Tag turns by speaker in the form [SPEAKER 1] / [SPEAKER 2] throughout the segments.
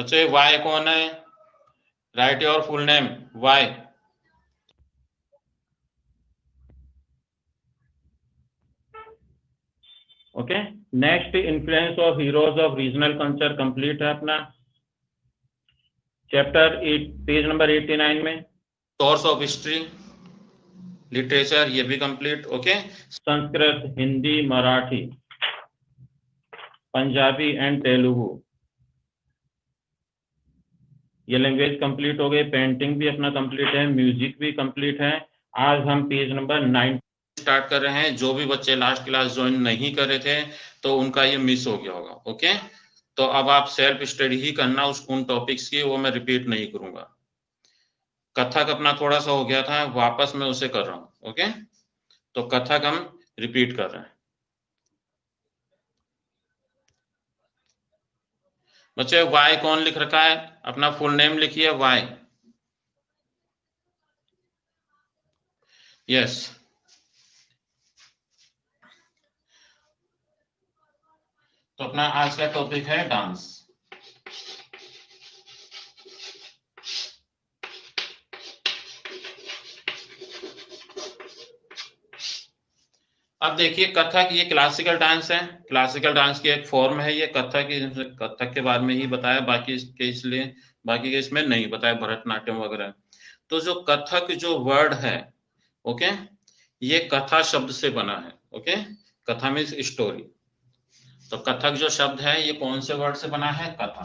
[SPEAKER 1] बच्चे वाई कौन है? Write your full name Y. Okay, next influence of heroes of regional culture complete है अपना चैप्टर 8 पेज नंबर 89 में। सोर्स ऑफ हिस्ट्री लिटरेचर ये भी complete. Okay, Sanskrit, Hindi, Marathi, Punjabi and Telugu ये लैंग्वेज कंप्लीट हो गई। पेंटिंग भी अपना कंप्लीट है, म्यूजिक भी कंप्लीट है। आज हम पेज नंबर 9 स्टार्ट कर रहे हैं। जो भी बच्चे लास्ट क्लास ज्वाइन नहीं कर रहे थे तो उनका ये मिस हो गया होगा। ओके, तो अब आप सेल्फ स्टडी ही करना उन टॉपिक्स की, वो मैं रिपीट नहीं करूंगा। कथक अपना थोड़ा सा हो गया था, वापस मैं उसे कर रहा हूं। ओके, तो कथक हम रिपीट कर रहे हैं। बच्चे वाई कौन लिख रखा है? अपना फुल नेम लिखिए वाई। यस, तो अपना आज का टॉपिक है डांस। अब देखिए कथक ये क्लासिकल डांस है। क्लासिकल डांस की एक फॉर्म है ये कथक। कथक के बारे में ही बताया, बाकी के इसलिए बाकी के इसमें नहीं बताया, भरतनाट्यम वगैरह। तो जो कथक जो वर्ड है, ओके, ये कथा शब्द से बना है। ओके, कथा मीन्स स्टोरी। तो कथक जो शब्द है ये कौन से वर्ड से बना है? कथा।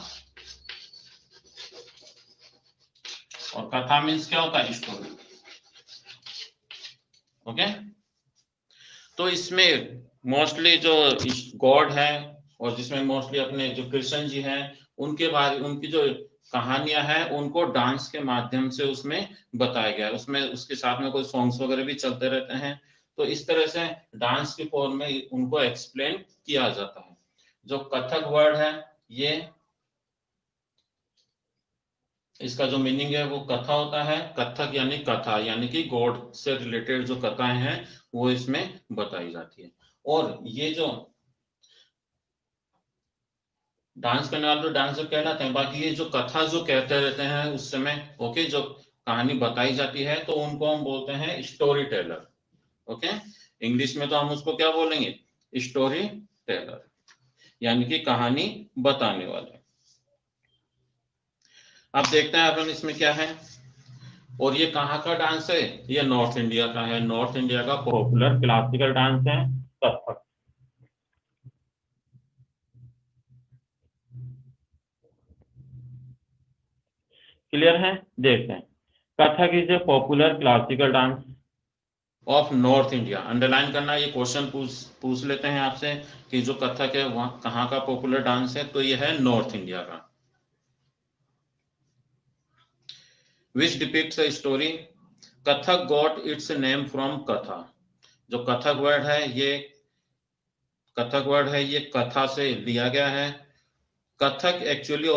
[SPEAKER 1] और कथा मीन्स क्या होता है? स्टोरी। ओके, तो इसमें मोस्टली जो गॉड है और जिसमें मोस्टली अपने जो कृष्ण जी हैं उनके बारे, उनकी जो कहानियां हैं उनको डांस के माध्यम से उसमें बताया गया है। उसमें उसके साथ में कोई सॉन्ग्स वगैरह भी चलते रहते हैं। तो इस तरह से डांस की फॉर्म में उनको एक्सप्लेन किया जाता है। जो कथक वर्ड है ये, इसका जो मीनिंग है वो कथा होता है। कथक यानी कथा, यानी कि गॉड से रिलेटेड जो कथाएं हैं वो इसमें बताई जाती है। और ये जो डांस करने वाले तो डांसर कहलाते हैं, बाकी ये जो कथा जो कहते रहते हैं उस समय, ओके, जो कहानी बताई जाती है तो उनको हम बोलते हैं स्टोरी टेलर। ओके, इंग्लिश में तो हम उसको क्या बोलेंगे? स्टोरी टेलर, यानी कि कहानी बताने वाले। अब देखते हैं अपन इसमें क्या है। और ये कहाँ का डांस है? ये नॉर्थ इंडिया का है। नॉर्थ इंडिया का पॉपुलर क्लासिकल डांस है कथक। क्लियर है? देखते हैं। Kathak is a popular classical dance of north India. Underline करना, ये क्वेश्चन पूछ लेते हैं आपसे कि जो कथक है वहां कहाँ का पॉपुलर डांस है, तो ये है नॉर्थ इंडिया का। Which depicts a story. Kathak got its name from katha. जो कथक वर्ड है ये कथा से लिया गया है। Kathak actually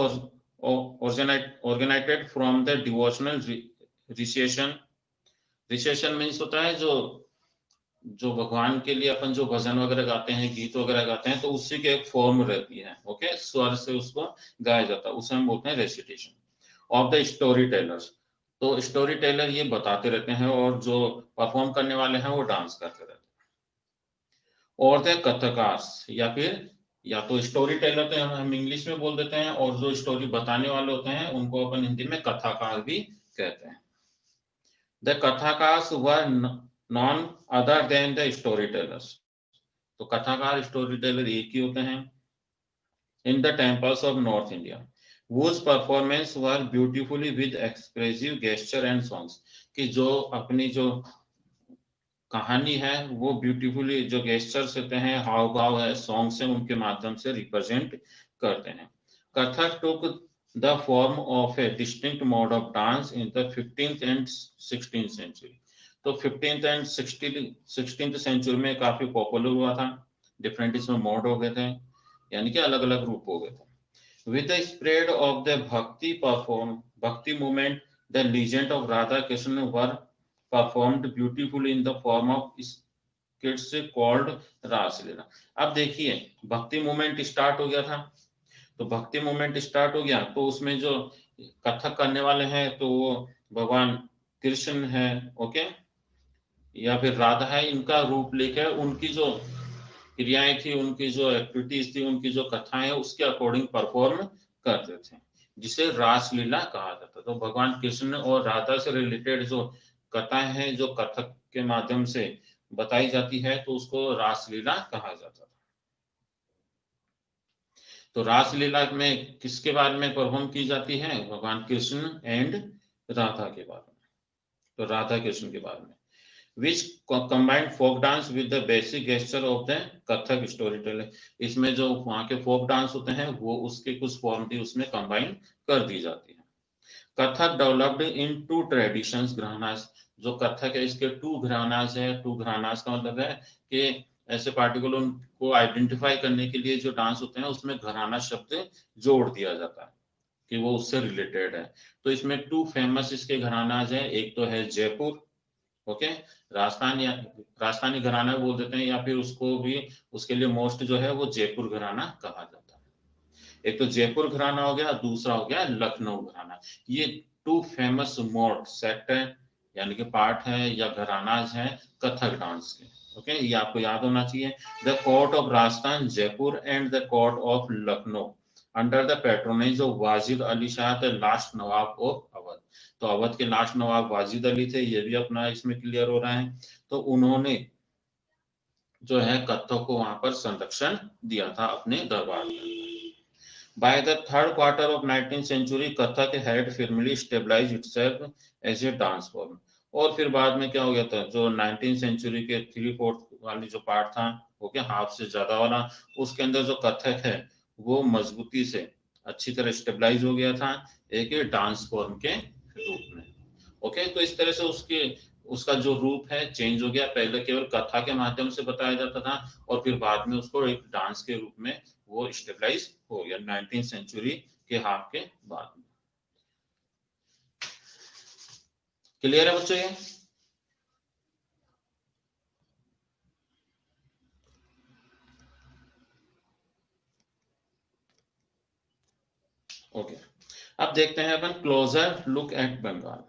[SPEAKER 1] originated from the devotional recession. Recession means होता है जो भगवान के लिए अपन जो भजन वगैरह गाते हैं, गीत वगैरह गाते हैं, तो उसी की एक फॉर्म रहती है। ओके, स्वर से उसको गाया जाता है, उसे हम बोलते हैं recitation of the story tellers. तो स्टोरी टेलर ये बताते रहते हैं और जो परफॉर्म करने वाले हैं वो डांस करते रहते हैं। और द कथकार्स, या तो स्टोरी टेलर तो हम इंग्लिश में बोल देते हैं, और जो स्टोरी बताने वाले होते हैं उनको अपन हिंदी में कथाकार भी कहते हैं। The kathakars were none other than the story tellers. तो कथाकार स्टोरी टेलर एक ही होते हैं in the temples of north India whose performance were beautifully with expressive gesture and songs। कि जो अपनी जो कहानी है वो ब्यूटीफुली जो गेस्चर्स होते हैं, हाव भाव है, सॉन्ग्स हैं, उनके माध्यम से रिप्रेजेंट करते हैं। Kathak took the form of a distinct mode of dance in the 15th and 16th century. तो 15th एंड 16th सेंचुरी में काफी पॉपुलर हुआ था। डिफरेंट इसमें मोड हो गए थे, यानी कि अलग अलग रूप हो गए थे। With the spread of the Bhakti movement, the legend of Radha Krishna were performed beautifully in the form of skits called रासलीला। अब देखिए भक्ति मूवमेंट स्टार्ट हो गया था, तो भक्ति मूवमेंट स्टार्ट हो गया, तो उसमें जो कथक करने वाले हैं तो वो भगवान कृष्ण है, ओके, या फिर राधा है, इनका रूप लेकर उनकी जो क्रियाएं थी, उनकी जो एक्टिविटीज थी, उनकी जो कथाएं है उसके अकॉर्डिंग परफॉर्म करते थे, जिसे रासलीला कहा जाता। तो भगवान कृष्ण और राधा से रिलेटेड जो कथाएं हैं जो कथक के माध्यम से बताई जाती है तो उसको रासलीला कहा जाता था। तो रासलीला में किसके बारे में परफॉर्म की जाती है? भगवान कृष्ण एंड राधा के बारे में, तो राधा कृष्ण के बारे में, which combined folk dance with the basic gesture of the Kathak story telling. इसमें जो वहाँ के फोक डांस होते हैं वो उसके कुछ फॉर्म भी उसमें कंबाइन कर दी जाती है। Kathak developed in two traditions gharanas. जो कथक है इसके टू घरानास है। टू घरानास का मतलब है कि ऐसे पार्टिकुलर उनको आइडेंटिफाई करने के लिए जो डांस होते हैं उसमें घराना शब्द जोड़ दिया जाता है कि वो उससे रिलेटेड है। तो इसमें टू फेमस इसके घरानाज है, एक तो है जयपुर, ओके, राजस्थान या राजस्थानी घराना बोल देते हैं, या फिर उसको भी उसके लिए मोस्ट जो है वो जयपुर घराना कहा जाता है। एक तो जयपुर घराना हो गया, दूसरा हो गया लखनऊ घराना। ये टू फेमस मोड सेट है, यानी कि पार्ट है या घरानाज है कथक डांस के, ओके, ये आपको याद होना चाहिए। The court of Rajasthan Jaipur and the court of Lucknow under the patronage of Wajid Ali Shah the last Nawab of Awadh. तो अवध के लास्ट नवाब वाजिद अली थे, ये भी अपना इसमें क्लियर हो रहा है। तो उन्होंने जो है कथक को वहां पर संरक्षण दिया था अपने दरबार में। By the third quarter of 19th century, Kathak had firmly stabilized itself as a dance form. और फिर बाद में क्या हो गया था, जो 19th सेंचुरी के 3/4 वाली जो पार्ट था, ओके, हाफ से ज्यादा वाला, उसके अंदर जो कथक है वो मजबूती से अच्छी तरह स्टेबलाइज हो गया था एक डांस फॉर्म के रूप में, ओके। तो इस तरह से उसका जो रूप है चेंज हो गया। पहले केवल कथा के माध्यम से बताया जाता था और फिर बाद में उसको एक डांस के रूप में वो स्टेबलाइज हो गया 19th सेंचुरी के हाफ के बाद में। क्लियर है बच्चों ये? ओके, अब देखते हैं अपन closer look at Bengal.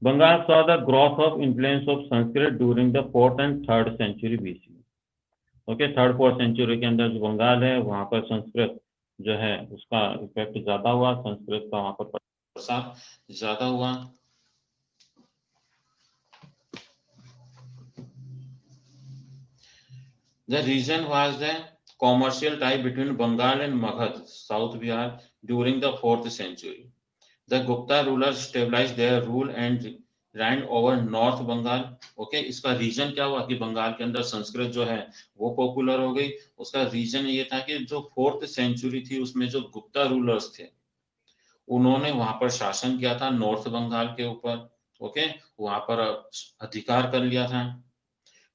[SPEAKER 1] Bengal saw the growth of influence of Sanskrit during the 4th and 3rd century BC. Okay, 3rd 4th century के अंदर जो बंगाल है वहां पर संस्कृत जो है उसका इफेक्ट ज्यादा हुआ, संस्कृत का वहां पर प्रसार ज्यादा हुआ। The region was the commercial tie between Bengal and Magad, South Bihar, during the 4th century. The Gupta rulers stabilized their rule and reigned over North Bengal. Okay, इसका रीजन क्या हुआ कि बंगाल के अंदर संस्कृत जो है वो पॉपुलर हो गई। उसका रीजन ये था कि जो 4th सेंचुरी थी उसमें जो गुप्ता रूलर्स थे उन्होंने वहां पर शासन किया था नॉर्थ बंगाल के ऊपर, ओके, वहां पर अधिकार कर लिया था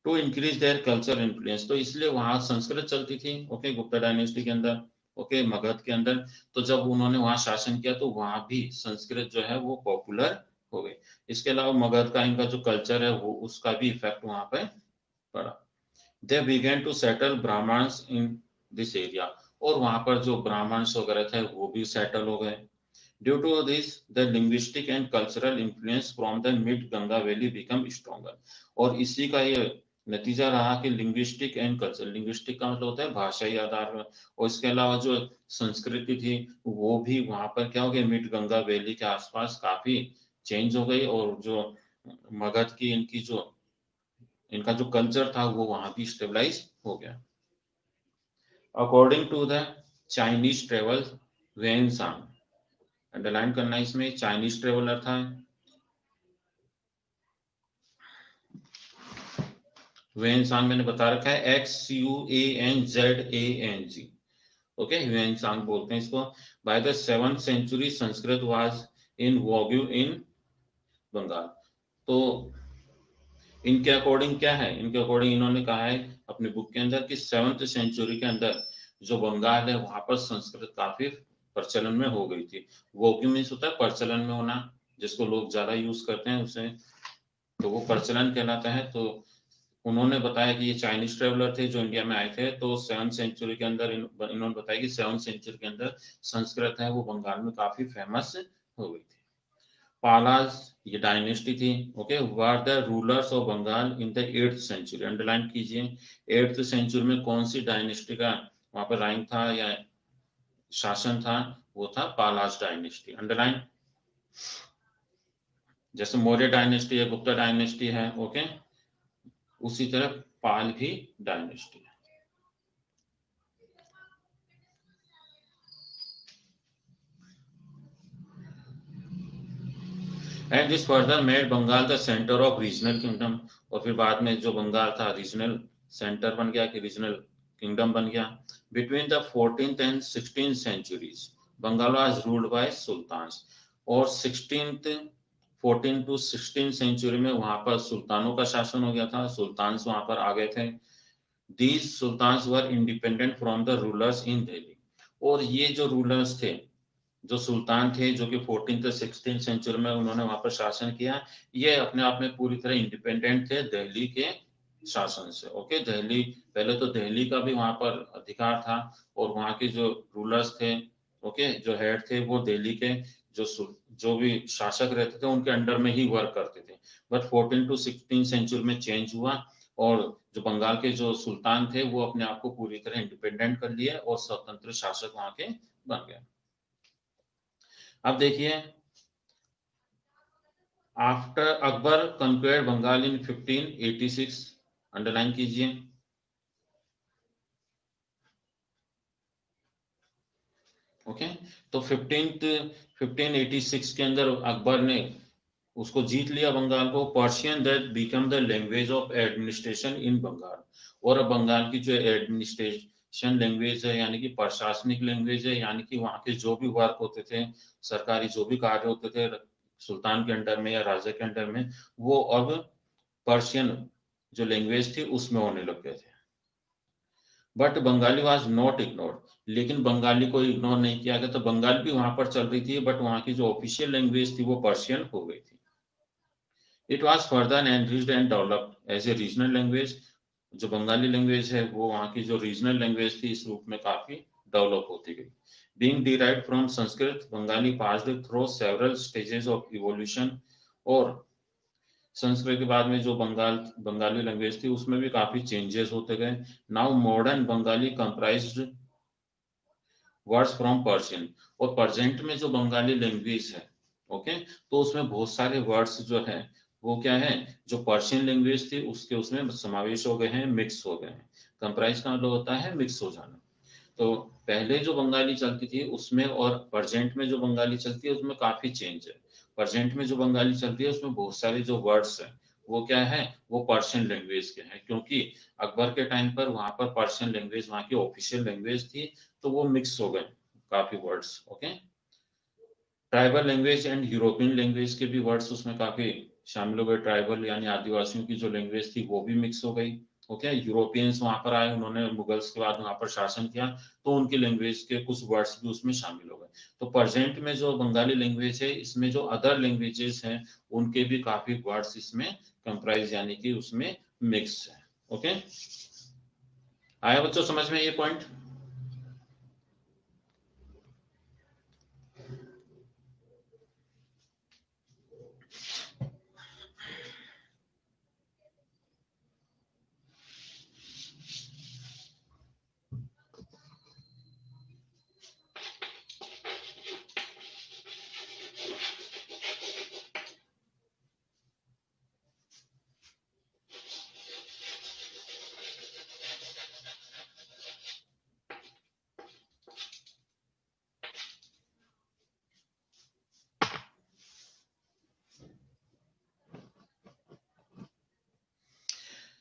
[SPEAKER 1] to increase their culture influence. तो इसलिए वहां संस्कृत चलती थी, ओके, गुप्ता डायनेस्टी के अंदर, ओके, मगध के अंदर। तो जब उन्होंने वहां शासन किया तो वहां भी संस्कृत जो है वो पॉपुलर हो गई। इसके अलावा मगध का इनका जो कल्चर है वो उसका भी इफेक्ट वहां पे पड़ा। They begin to settle Brahmans in this area, और वहां पर जो ब्राह्मण्स वगैरह थे वो भी सेटल हो गए। Due to this the linguistic and cultural influence from the mid Ganga valley become stronger. और इसी का ये नतीजा रहा कि लिंग्विस्टिक एंड कल्चर, लिंग्विस्टिक का मतलब होता है भाषाई आधार पर, और इसके अलावा जो संस्कृति थी वो भी वहां पर क्या हो गया, मिड गंगा वैली के आसपास काफी चेंज हो गई, और जो मगध की इनका जो कल्चर था वो वहां भी स्टेबलाइज हो गया। According to the Chinese travel Xuanzang, underline करना इसमें, चाइनीज ट्रेवलर था वेनसांग, मैंने बता रखा है XUANZANG, ओके, ह्यूएनसांग बोलते हैं इसको। By the 7th century Sanskrit was in vogue in Bengal. तो इनके अकॉर्डिंग क्या है, इनके अकॉर्डिंग इन्होंने कहा है अपनी बुक के अंदर कि 7th सेंचुरी के अंदर जो बंगाल है वहां पर संस्कृत काफी प्रचलन में हो गई थी। वॉग्यू मीन्स होता है प्रचलन में होना, जिसको लोग ज्यादा यूज करते हैं उसे, तो वो प्रचलन कहलाता है। तो उन्होंने बताया कि ये चाइनीज ट्रेवलर थे जो इंडिया में आए थे, तो 7th सेंचुरी के अंदर इन्होंने बताया कि 7th सेंचुरी के अंदर संस्कृत है वो बंगाल में काफी फेमस हो गई थी। पालास ये डायनेस्टी थी। Okay, were the rulers of Bengal in the 8th century. Underline कीजिए 8th सेंचुरी में कौन सी डायनेस्टी का वहां पर राइम था या शासन था, वो था पालास डायनेस्टी। अंडरलाइन, जैसे मौर्य डायनेस्टी है, गुप्ता डायनेस्टी है, ओके, उसी तरह पाल भी डायनेस्टी है। And this further made Bengal the centre of regional kingdom. और फिर बाद में जो बंगाल था रीजनल सेंटर बन गया कि रीजनल किंगडम बन गया। Between the 14th and 16th centuries Bengal was ruled by sultans. और 14 to 16 सेंचुरी में वहां पर सुल्तानों का शासन हो गया था, सुल्तान्स वहां पर आ गए थे। These sultans were independent from the rulers in Delhi. और ये जो रूलर्स थे, जो सुल्तान थे, जो कि 14th से 16th सेंचुरी में उन्होंने वहां पर शासन किया, ये अपने आप में पूरी तरह इंडिपेंडेंट थे दिल्ली के शासन से। ओके, दिल्ली, पहले तो दिल्ली का भी वहां पर अधिकार था और वहां के जो रूलर्स थे, ओके, जो हेड थे, वो दिल्ली के जो भी शासक रहते थे उनके अंडर में ही वर्क करते थे। बट 14 to 16 सेंचुरी में चेंज हुआ और जो बंगाल के जो सुल्तान थे वो अपने आप को पूरी तरह इंडिपेंडेंट कर लिए और स्वतंत्र शासक वहां के बन गए। अब देखिए, आफ्टर अकबर कंक्वेयर्ड बंगाल इन 1586। अंडरलाइन कीजिए। ओके, तो 1586 के अंदर अकबर ने उसको जीत लिया बंगाल को। Persian that become the language of administration in Bengal. और अब बंगाल की जो एडमिनिस्ट्रेशन लैंग्वेज है, यानी कि प्रशासनिक लैंग्वेज है, यानी कि वहां के जो भी वर्क होते थे, सरकारी जो भी कार्य होते थे सुल्तान के अंडर में या राजा के अंडर में, वो अब पर्शियन जो लैंग्वेज थी उसमें होने लग गए थे। But Bengali was not ignored. लेकिन बंगाली को इग्नोर नहीं किया गया, तो बंगाली भी वहां पर चल रही थी, बट वहां की जो ऑफिशियल लैंग्वेज थी वो पर्शियन हो गई थी। It was further enriched and developed as a regional language. जो बंगाली लैंग्वेज है वो वहाँ की जो रीजनल लैंग्वेज थी इस रूप में काफी डेवलप होती गई। Being derived from Sanskrit, Bengali passed through several stages of evolution. और संस्कृत के बाद में जो बंगाली लैंग्वेज थी उसमें भी काफी चेंजेस होते गए। Now modern Bengali comprised words from Persian. और प्रेजेंट में जो बंगाली लैंग्वेज है, ओके, तो उसमें बहुत सारे वर्ड्स जो है वो क्या है, जो पर्शियन लैंग्वेज थी उसके उसमें समावेश हो गए हैं, मिक्स हो गए हैं। कंप्राइज का मतलब होता है मिक्स हो जाना। तो पहले जो बंगाली चलती थी उसमें और प्रेजेंट में जो बंगाली चलती है उसमें काफी चेंज है। प्रेजेंट में जो बंगाली चलती है उसमें बहुत सारे जो वर्ड्स हैं वो क्या है, वो पर्शियन लैंग्वेज के हैं, क्योंकि अकबर के टाइम पर वहां पर पर्शियन लैंग्वेज वहां की ऑफिशियल लैंग्वेज थी, तो वो मिक्स हो गए काफी words. Okay, tribal language and European language के भी वर्ड्स उसमें काफी शामिल हो गए। ट्राइबल यानी आदिवासियों की जो लैंग्वेज थी वो भी मिक्स हो गई। ओके, यूरोपियंस वहां पर आए, उन्होंने मुगल्स के बाद वहां पर शासन किया, तो उनकी लैंग्वेज के कुछ वर्ड्स भी उसमें शामिल हो गए। तो प्रेजेंट में जो बंगाली लैंग्वेज है इसमें जो अदर लैंग्वेजेस हैं उनके भी काफी वर्ड्स इसमें कंप्राइज यानी कि उसमें मिक्स है। ओके, आया बच्चों समझ में ये पॉइंट?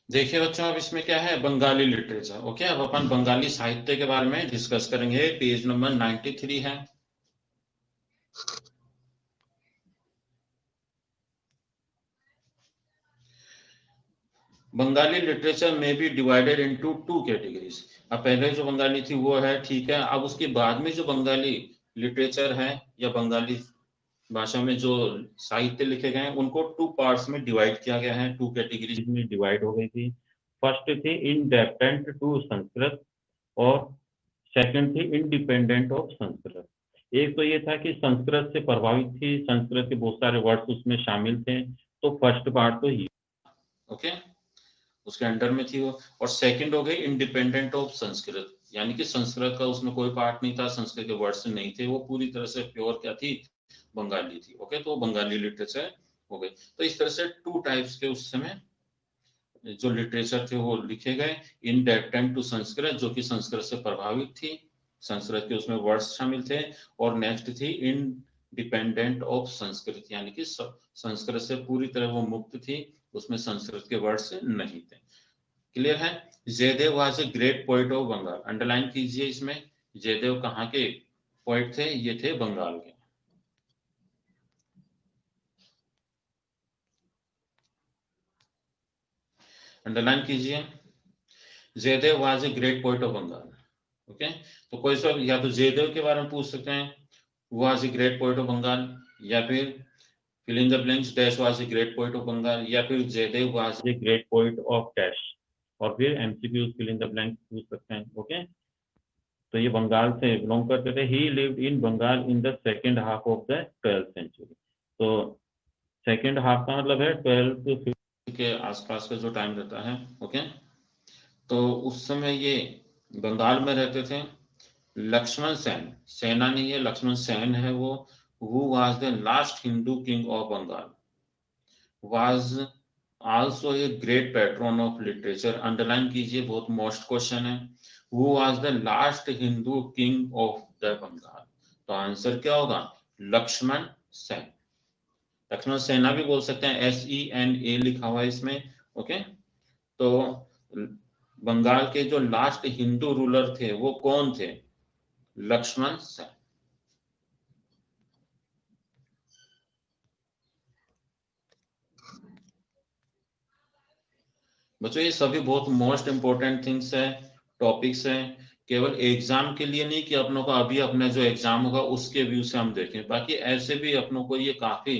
[SPEAKER 1] देखिए बच्चों, अब इसमें क्या है, बंगाली लिटरेचर। ओके, अब अपन बंगाली साहित्य के बारे में डिस्कस करेंगे। पेज नंबर 93 है। बंगाली लिटरेचर में be divided into two categories. अब पहले जो बंगाली थी वो है, ठीक है। अब उसके बाद में जो बंगाली लिटरेचर है या बंगाली भाषा में जो साहित्य लिखे गए हैं उनको टू पार्ट्स में डिवाइड किया गया है, टू कैटेगरीज में डिवाइड हो गई थी।
[SPEAKER 2] फर्स्ट थी इंडेपेंडेंट टू संस्कृत और सेकंड थी इंडिपेंडेंट ऑफ संस्कृत। एक तो ये था कि संस्कृत से प्रभावित थी, संस्कृत के बहुत सारे वर्ड्स उसमें शामिल थे, तो फर्स्ट पार्ट तो ये
[SPEAKER 1] ओके, उसके अंडर में थी वो। और सेकंड हो गई इंडिपेंडेंट ऑफ संस्कृत, यानी कि संस्कृत का उसमें कोई पार्ट नहीं था, संस्कृत के वर्ड्स नहीं थे, वो पूरी तरह से प्योर क्या थी, बंगाली थी। ओके, तो बंगाली लिटरेचर हो गई। तो इस तरह से टू टाइप्स के उस समय जो लिटरेचर थे वो लिखे गए। इंडेपेंडेंट टू संस्कृत, जो कि संस्कृत से प्रभावित थी, संस्कृत के उसमें वर्ड्स शामिल थे। और नेक्स्ट थी इंडिपेंडेंट ऑफ संस्कृत, यानी कि संस्कृत से पूरी तरह वो मुक्त थी, उसमें संस्कृत के वर्ड्स नहीं थे। क्लियर है? Jayadev was a great poet of Bengal. Underline कीजिए इसमें, जयदेव कहाँ के पोइट थे? ये थे बंगाल के। अंडरलाइन कीजिए, Jayadev was a great poet of Bengal. Okay, तो कोई सब या तो जयदेव के बारे में पूछ सकते हैं, was a great poet of Bengal, या फिर fill in the blanks dash was a great poet of Bengal, या फिर Jayadev was
[SPEAKER 2] a great poet of dash, और फिर MCQ fill in the blank पूछ सकते हैं। ओके, तो ये बंगाल से बिलोंग करते थे। He lived in Bengal in the second half of the 12th सेंचुरी। तो सेकेंड हाफ का मतलब है 12th
[SPEAKER 1] के आसपास का जो टाइम रहता है। ओके, तो उस समय ये बंगाल में रहते थे। लक्ष्मण सेन, सेना नहीं है, लक्ष्मण सेन है वो, who was the last Hindu king of Bengal, was also a great patron of literature। Underline कीजिए, बहुत मोस्ट क्वेश्चन है। who was the last Hindu king of the Bengal, तो आंसर क्या होगा? लक्ष्मण सेन। लक्ष्मण सेना भी बोल सकते हैं, SENA लिखा हुआ है इसमें। ओके, तो बंगाल के जो लास्ट हिंदू रूलर थे वो कौन थे? लक्ष्मण सेन। बच्चों ये सभी बहुत मोस्ट इंपोर्टेंट थिंग्स है, टॉपिक्स हैं, केवल एग्जाम के लिए नहीं कि अपनों को अभी अपना जो एग्जाम होगा उसके व्यू से हम देखें, बाकी ऐसे भी अपनों को ये काफी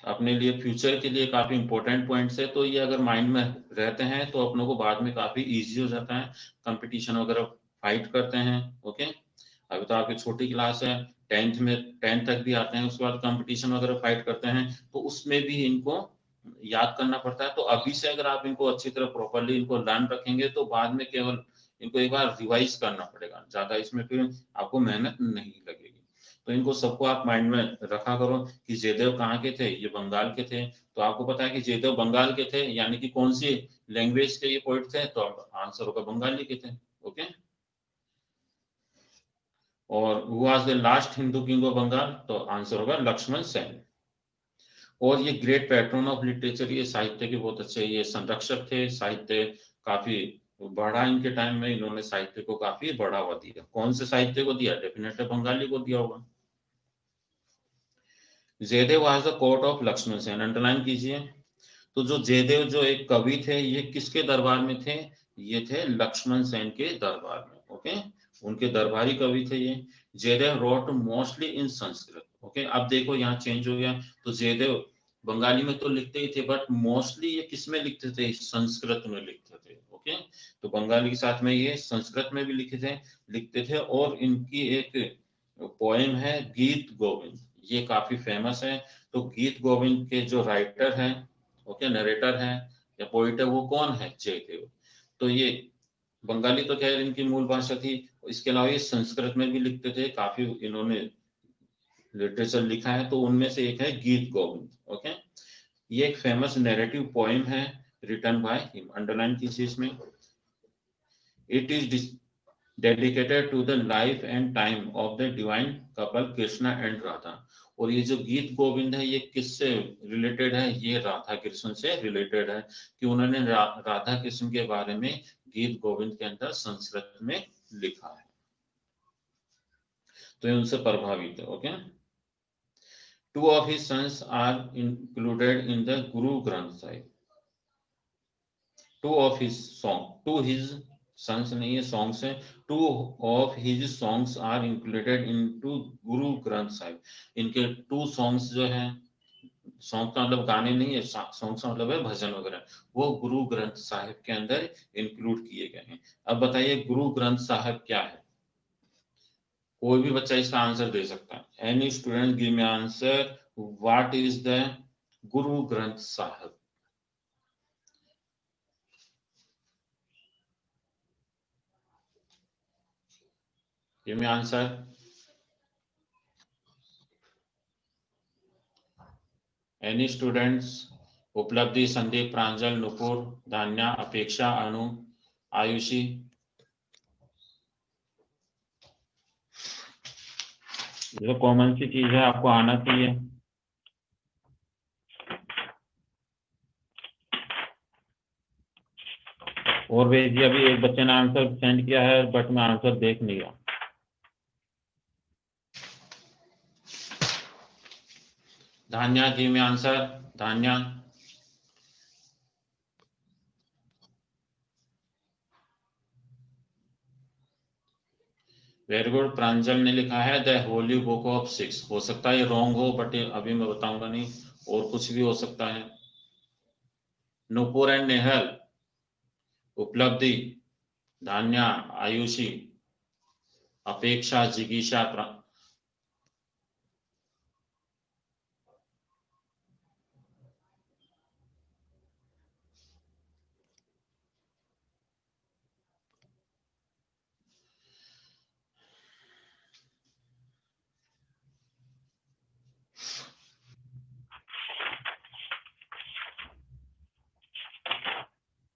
[SPEAKER 1] अपने लिए फ्यूचर के लिए काफी इंपॉर्टेंट पॉइंट्स है। तो ये अगर माइंड में रहते हैं तो अपनों को बाद में काफी इजी हो जाता है, कंपटीशन वगैरह फाइट करते हैं। ओके, अभी तो आपकी छोटी क्लास है, 10th तक भी आते हैं, उसके बाद कंपटीशन वगैरह फाइट करते हैं, तो उसमें भी इनको याद करना पड़ता है। तो अभी से अगर आप इनको अच्छी तरह प्रॉपरली इनको लर्न रखेंगे तो बाद में केवल इनको एक बार रिवाइज करना पड़ेगा, ज्यादा इसमें फिर आपको मेहनत नहीं लगेगी। तो इनको सबको आप माइंड में रखा करो कि जयदेव कहाँ के थे, ये बंगाल के थे। तो आपको पता है कि जयदेव बंगाल के थे, यानी कि कौन सी लैंग्वेज के ये पोइट थे, तो आंसर होगा बंगाली के थे। ओके, और who was the last Hindu king of Bengal, तो आंसर होगा लक्ष्मण सेन। और ये ग्रेट पैट्रन ऑफ लिटरेचर, ये साहित्य के बहुत अच्छे ये संरक्षक थे, साहित्य काफी बढ़ा इनके टाइम में, इन्होंने साहित्य को काफी बढ़ावा दिया। कौन से साहित्य को दिया? डेफिनेटली बंगाली को दिया होगा। Jaidev was the court of Lakshman Sen, underline कीजिए। तो जो जयदेव जो एक कवि थे, ये किसके दरबार में थे? ये थे लक्ष्मण सेन के दरबार में। ओके, उनके दरबारी कवि थे ये। Jaidev wrote mostly in Sanskrit. Okay, अब देखो यहाँ चेंज हो गया, तो जयदेव बंगाली में तो लिखते ही थे, बट मोस्टली ये किस में लिखते थे? संस्कृत में लिखते थे। ओके, तो बंगाली के साथ में ये संस्कृत में भी लिखते थे। और इनकी एक पोएम है गीत गोविंद, ये काफी फेमस है। तो गीत गोविंद के जो राइटर हैं, ओके, नरेटर है या पोइट है, वो कौन है? जयदेव। तो ये बंगाली तो खैर इनकी मूल भाषा थी, इसके अलावा ये संस्कृत में भी लिखते थे, काफी इन्होंने लिटरेचर लिखा है, तो उनमें से एक है गीत गोविंद। ओके, ये एक फेमस नैरेटिव पोएम है रिटन बाय हिम, अंडरलाइन कीजिए इसमें। It is dedicated to the life and time of the divine couple Krishna and Radha. और ये जो गीत गोविंद है ये किससे रिलेटेड है? ये राधा कृष्ण से रिलेटेड है, कि उन्होंने राधा कृष्ण के बारे में गीत गोविंद के अंदर संस्कृत में लिखा है, तो ये उनसे प्रभावित है। Okay, two of his sons are included in the Guru Granth Sahib. Two of his song, two his sons नहीं है, सॉन्ग्स है। Two of his songs are included in to Guru Granth Sahib. इनके टू सॉन्ग्स जो हैं सॉन्ग का मतलब गाने नहीं है, सॉन्ग का मतलब है भजन वगैरह, वो गुरु ग्रंथ साहिब के अंदर इंक्लूड किए गए हैं। अब बताइए गुरु ग्रंथ साहिब क्या है? कोई भी बच्चा इसका आंसर दे सकता है। Any student give me answer, what is the Guru Granth Sahib? Give me answer. Any students? उपलब्धि, संदीप, प्रांजल, नुपुर, धान्या, अपेक्षा, अनु, आयुषी।
[SPEAKER 2] ये तो कॉमन सी चीज है, आपको आना चाहिए। और भेजिए, अभी एक बच्चे ने आंसर सेंड किया है बट मैं आंसर देख नहीं रहा।
[SPEAKER 1] Dhanya, give me answer. Dhanya. Very good. Pranjal ने लिखा है the holy book of Sikhs. हो सकता है ये रॉन्ग हो, बट अभी मैं बताऊंगा नहीं, और कुछ भी हो सकता है। नुपुर एंड नेहल, उपलब्धि, धान्या, आयुषी, अपेक्षा, जिगीषा,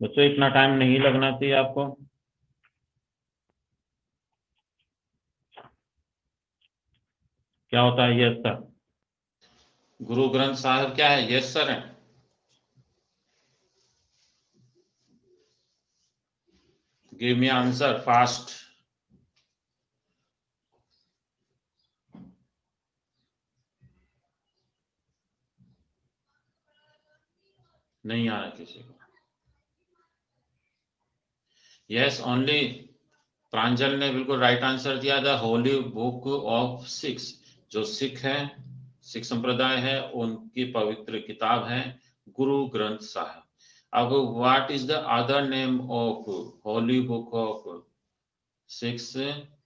[SPEAKER 2] बच्चों इतना टाइम नहीं लगना चाहिए आपको। क्या होता है? Yes sir.
[SPEAKER 1] गुरु ग्रंथ साहिब क्या है? यस सर है। Give me answer fast. नहीं आ रहा किसी को। Yes only. प्रांजल ने बिल्कुल राइट आंसर दिया, the holy book of six. जो सिख है, सिख संप्रदाय है, उनकी पवित्र किताब है गुरु ग्रंथ साहिब। अब what is the other name of Holi book of six?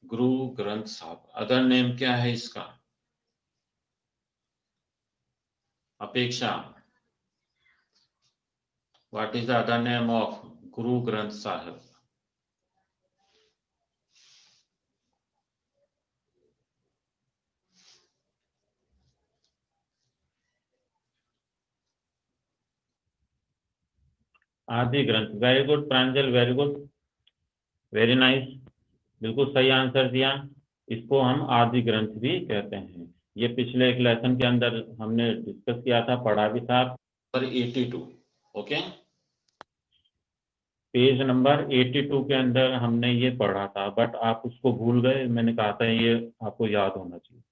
[SPEAKER 1] Guru Granth Sahib, other name क्या है इसका? अपेक्षा, what is the other name of गुरु ग्रंथ साहिब?
[SPEAKER 2] आदि ग्रंथ। वेरी गुड प्रांजल, वेरी गुड, वेरी नाइस, बिल्कुल सही आंसर दिया। इसको हम आदि ग्रंथ भी कहते हैं। ये पिछले एक लेसन के अंदर हमने डिस्कस किया था, पढ़ा भी था।
[SPEAKER 1] पर 82, ओके।
[SPEAKER 2] पेज नंबर 82 के अंदर हमने ये पढ़ा था, बट आप उसको भूल गए। मैंने कहा था ये आपको याद होना चाहिए।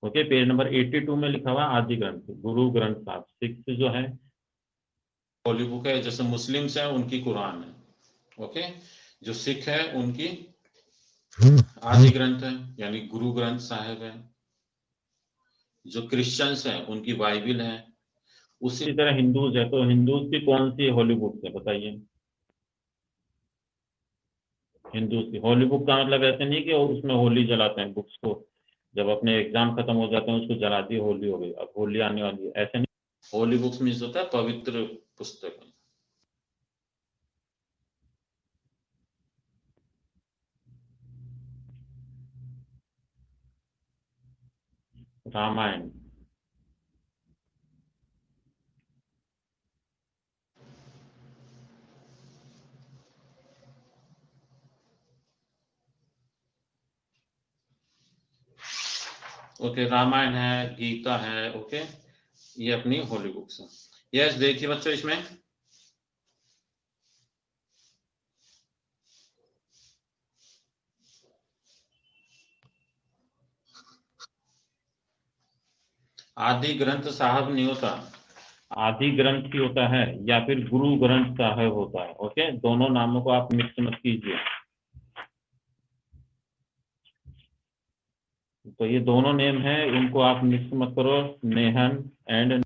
[SPEAKER 2] ओके, पेज नंबर 82 में लिखा हुआ आदि ग्रंथ, गुरु ग्रंथ साहिब सिक्स जो है
[SPEAKER 1] होली बुक है। जैसे मुस्लिम्स हैं उनकी कुरान है, ओके। जो सिख है उनकी आदि ग्रंथ है, यानी गुरु ग्रंथ साहिब है। जो क्रिश्चियंस हैं उनकी बाइबिल है।
[SPEAKER 2] उसी तरह हिंदूज है, तो हिंदूज की कौन सी होली बुक है बताइए? हिंदूज की होली बुक का मतलब ऐसे नहीं कि उसमें होली जलाते हैं बुक्स को, जब अपने एग्जाम खत्म हो जाते हैं उसको जला दी, होली हो गई, अब होली आने वाली है, ऐसे नहीं।
[SPEAKER 1] होली बुक्स मीन्स होता है पवित्र पुस्तक।
[SPEAKER 2] रामायण।
[SPEAKER 1] ओके, रामायण है, गीता है, ओके। ये अपनी होली बुक्स है। यस, देखिए बच्चों इसमें आदि ग्रंथ साहब नहीं होता,
[SPEAKER 2] आदि ग्रंथ ही होता है या फिर गुरु ग्रंथ साहिब होता है। ओके, दोनों नामों को आप मिक्स मत कीजिए। तो ये दोनों नेम है, इनको आप मिक्स मत करो, नेहन एंड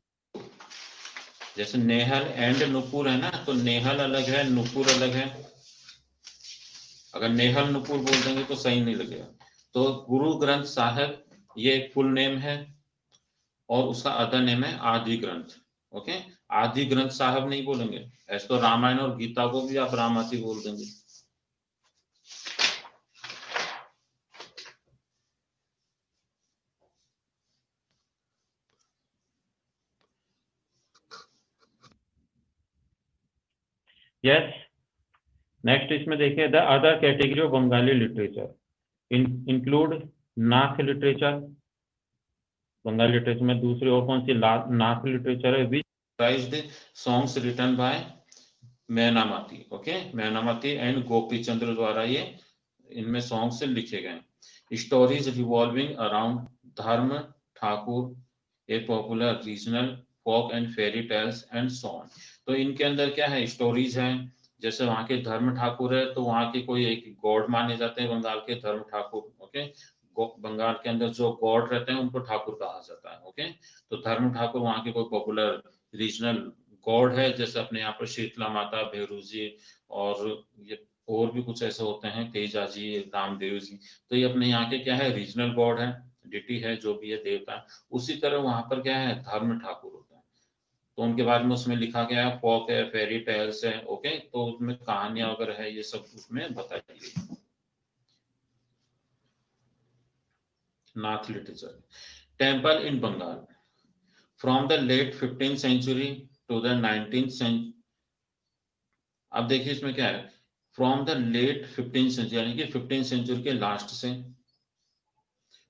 [SPEAKER 1] जैसे नेहल एंड नुपुर है ना, तो नेहल अलग है, नुपुर अलग है। अगर नेहल नुपुर बोल देंगे तो सही नहीं लगेगा। तो गुरु ग्रंथ साहिब ये एक फुल नेम है, और उसका अदर नेम है आदि ग्रंथ। ओके, आदि ग्रंथ साहिब नहीं बोलेंगे। ऐसे तो रामायण और गीता को भी आप रामाति बोल देंगे।
[SPEAKER 2] यस, नेक्स्ट इसमें देखिए, the other category of Bengali literature include Nath literature. Bengali literature में दूसरी और कौन सी नाथ लिटरेचर है, which
[SPEAKER 1] praised songs written by Mainamati. Okay, Mainamati and Gopi Chandra द्वारा ये इनमें सॉन्ग्स लिखे गए। Stories revolving around Dharma Thakur, a popular regional folk and fairy tales and so on. तो इनके अंदर क्या है, स्टोरीज हैं। जैसे वहाँ के धर्म ठाकुर है, तो वहाँ के कोई एक गॉड माने जाते हैं बंगाल के धर्म ठाकुर। ओके, बंगाल के अंदर जो गॉड रहते हैं उनको ठाकुर कहा जाता है। ओके, तो धर्म ठाकुर वहाँ के कोई पॉपुलर रीजनल गॉड है, जैसे अपने यहाँ पर शीतला माता, भैरू जी, और ये और भी कुछ ऐसे होते हैं, तेजा जी, रामदेव जी। तो ये अपने यहाँ के क्या है, रीजनल गॉड है, डिटी है, जो भी है देवता। उसी तरह वहां पर क्या है, धर्म ठाकुर होता है। तो उनके बारे में उसमें लिखा गया है, फोक है, फेरी टेल्स है। ओके, तो उसमें कहानियां वगैरह है, ये सब उसमें बताई गई। Nath literature, temple in Bengal from the late 15th century to the 19th century. अब देखिए इसमें क्या है, from the late 15th century यानी कि 15th सेंचुरी के लास्ट से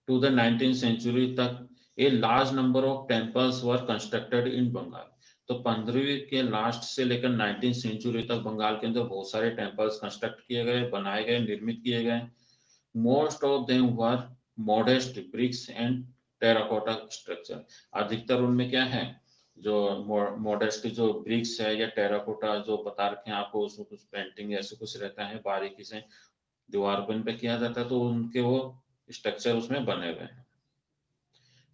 [SPEAKER 1] टू द 19th सेंचुरी तक a large number of temples were constructed in Bengal. तो 15वीं के लास्ट से लेकर 19th सेंचुरी तक बंगाल के अंदर बहुत सारे टेम्पल्स कंस्ट्रक्ट किए गए, बनाए गए, निर्मित किए गए। Most of them were modest bricks and terracotta structure. अधिकतर उनमें क्या है, जो मॉडेस्ट जो ब्रिक्स है या टेराकोटा जो बता रखे हैं आपको, उसमें कुछ पेंटिंग ऐसे कुछ रहता है, बारीकी से दीवार पर इन पे किया जाता है, तो उनके वो स्ट्रक्चर उसमें बने हुए हैं।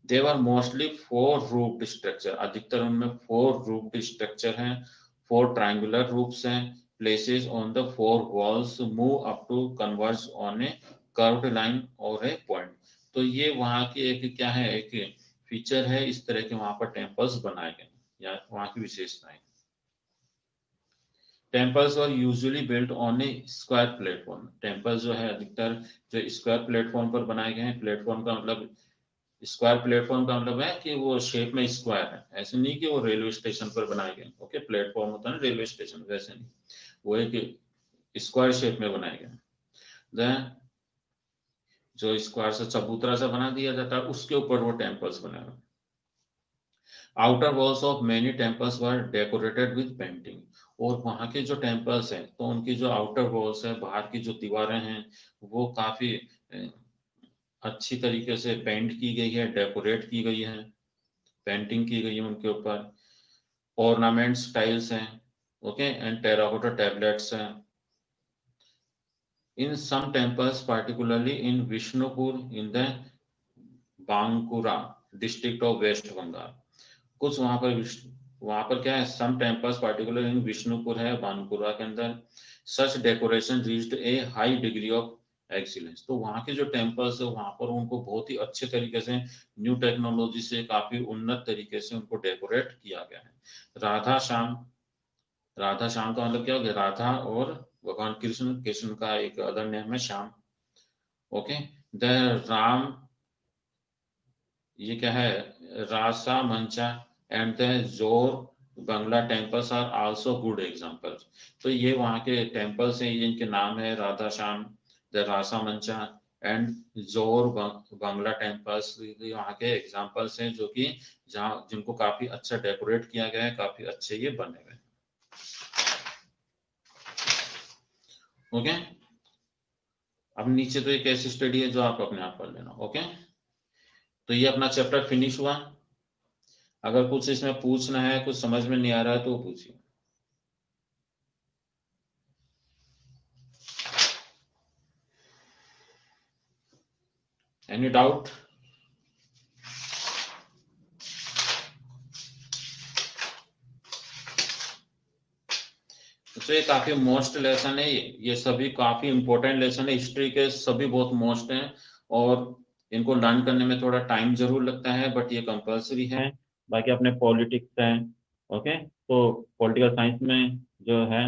[SPEAKER 1] They were mostly four roofed structure, अधिकतर उनमें फोर रूफ्ड स्ट्रक्चर हैं, फोर ट्रायंगुलर रूफ्स हैं। Places on the four walls move up to converge on a curved line और ए पॉइंट। तो ये वहाँ की एक क्या है, एक फीचर है, इस तरह के वहाँ पर टेम्पल्स बनाए गए या वहाँ की विशेषताएं। Temples were usually built on A square platform. Temples जो है अधिकतर जो स्क्वायर प्लेटफॉर्म पर बनाए गए हैं। प्लेटफॉर्म का मतलब, स्क्वायर प्लेटफॉर्म का मतलब है कि वो शेप में स्क्वायर है, ऐसे नहीं कि वो रेलवे स्टेशन पर बनाए गए। ओके, प्लेटफॉर्म होता है ना रेलवे स्टेशन, वैसे नहीं, वो एक स्क्वायर शेप में बनाए गए। देन जो स्क्वायर से चबूतरा से बना दिया जाता है, उसके ऊपर वो टेम्पल्स बने हुए। Outer walls of many temples were decorated with painting. और वहाँ के जो टेम्पल्स हैं, तो उनकी जो आउटर वॉल्स है, बाहर की जो दीवारें हैं, वो काफी अच्छी तरीके से पेंट की गई है, डेकोरेट की गई है, पेंटिंग की गई है उनके ऊपर। ऑर्नामेंट्स टाइल्स हैं, ओके, एंड टेराकोटा टैबलेट्स हैं। In some temples particularly in Vishnupur in the Bankura district of west Bengal. कुछ वहां पर क्या है, some temples particular in Vishnupur है, बांकुरा के अंदर। Such decoration reached a high degree of excellence. तो वहाँ के जो टेम्पल्स है, वहां पर उनको बहुत ही अच्छे तरीके से न्यू टेक्नोलॉजी से काफी उन्नत तरीके से उनको डेकोरेट किया गया है। राधा श्याम, राधा श्याम का मतलब क्या हो गया, राधा और भगवान कृष्ण, कृष्ण का एक अदर नेम है श्याम। ओके, द राम, ये क्या है, रासा Mancha and the Jor Bangla temples are also good examples. तो ये वहाँ के टेम्पल्स हैं, इनके नाम है Radha Shyam, the Rasa Mancha and Jor Bangla temples. वहाँ के एग्जांपल्स हैं जो कि जहाँ जिनको काफी अच्छा डेकोरेट किया गया है, काफी अच्छे ये बने हुए हैं। ओके, अब नीचे तो एक ऐसी स्टडी है जो आप अपने आप कर लेना। ओके, तो ये अपना चैप्टर फिनिश हुआ। अगर कुछ इसमें पूछना है, कुछ समझ में नहीं आ रहा है तो पूछिए। Any doubt? तो ये काफी मोस्ट लेसन है, ये सभी काफी इंपॉर्टेंट लेसन है, हिस्ट्री के सभी बहुत मोस्ट हैं और इनको लर्न करने में थोड़ा टाइम जरूर लगता है, बट ये कंपलसरी है।
[SPEAKER 2] बाकी अपने पॉलिटिक्स है, ओके, तो पॉलिटिकल साइंस में जो है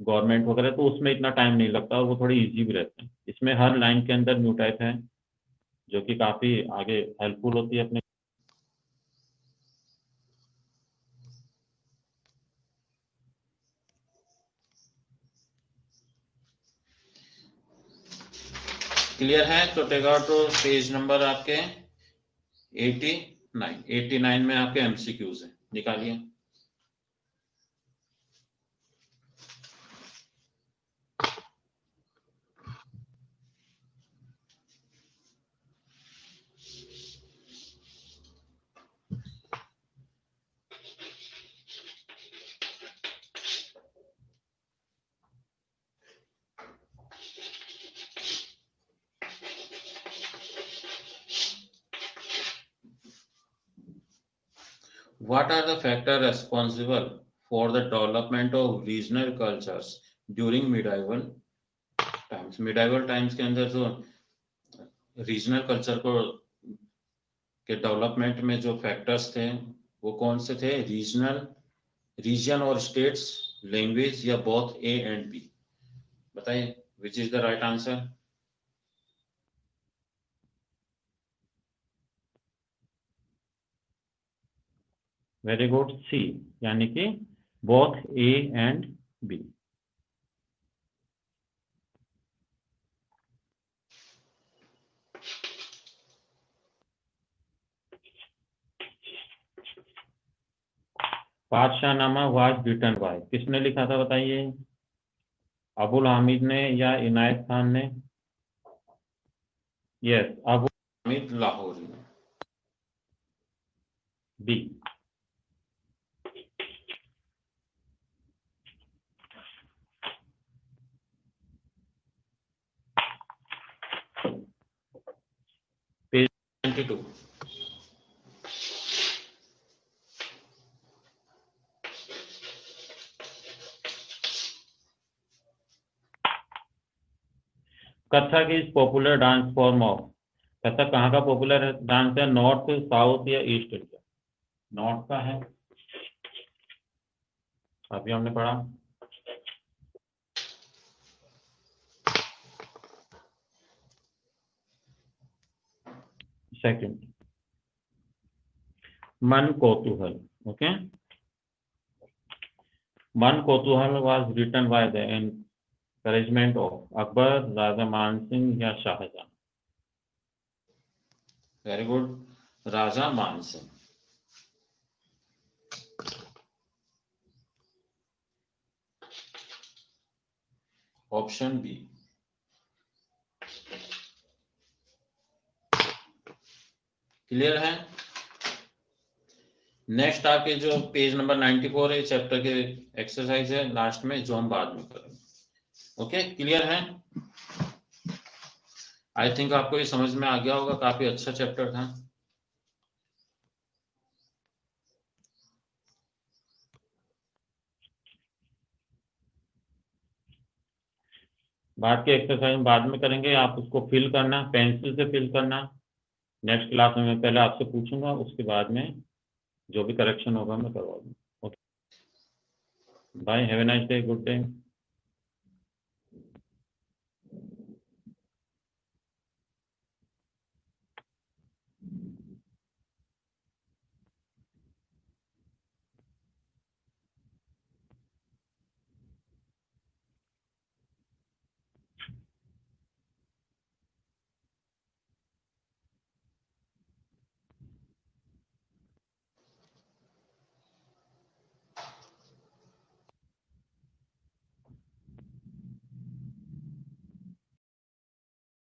[SPEAKER 2] गवर्नमेंट वगैरह, तो उसमें इतना टाइम नहीं लगता और वो थोड़ी इजी भी रहते हैं। इसमें हर लाइन के अंदर न्यू टाइप है जो कि काफी आगे हेल्पफुल होती है अपने।
[SPEAKER 1] क्लियर है? तो टेक आउट तो पेज नंबर आपके 89 में आपके एमसीक्यूज हैं, निकालिए। What are the factors responsible for the development of regional cultures during medieval times? medieval times के अंदर जो रीजनल कल्चर को के डेवलपमेंट में जो फैक्टर्स थे वो कौन से थे? रीजन और स्टेट्स, लैंग्वेज या बोथ ए एंड बी? बताइए which is the right answer.
[SPEAKER 2] Very good, C, यानी कि both A and B. Badshahnama was written by, किसने लिखा था बताइए? अबुल हामिद ने या इनायत खान ने? यस, अबुल
[SPEAKER 1] हामिद लाहौरी ने।
[SPEAKER 2] B.
[SPEAKER 1] Page 92।
[SPEAKER 2] Kathak is popular dance form of, Kathak कहाँ का पॉपुलर डांस है? नॉर्थ, साउथ या ईस्ट इंडिया? नॉर्थ का है, अभी हमने पढ़ा। सेकंड, मन कौतूहल, okay, Man Kautuhal was written by the encouragement of Akbar, Raja Man Singh या Shahjahan?
[SPEAKER 1] Very good, Raja Man Singh. Option B. Clear है? नेक्स्ट आपके जो पेज नंबर 94 है, चैप्टर के एक्सरसाइज है लास्ट में, जो हम बाद में करेंगे। ओके, क्लियर है? आई थिंक आपको ये समझ में आ गया होगा, काफी अच्छा चैप्टर था।
[SPEAKER 2] बाद के एक्सरसाइज बाद में करेंगे, आप उसको फिल करना, पेंसिल से फिल करना। नेक्स्ट क्लास में मैं पहले आपसे पूछूंगा, उसके बाद में जो भी करेक्शन होगा मैं करवा दूंगा। Okay, bye, have a nice day, good day.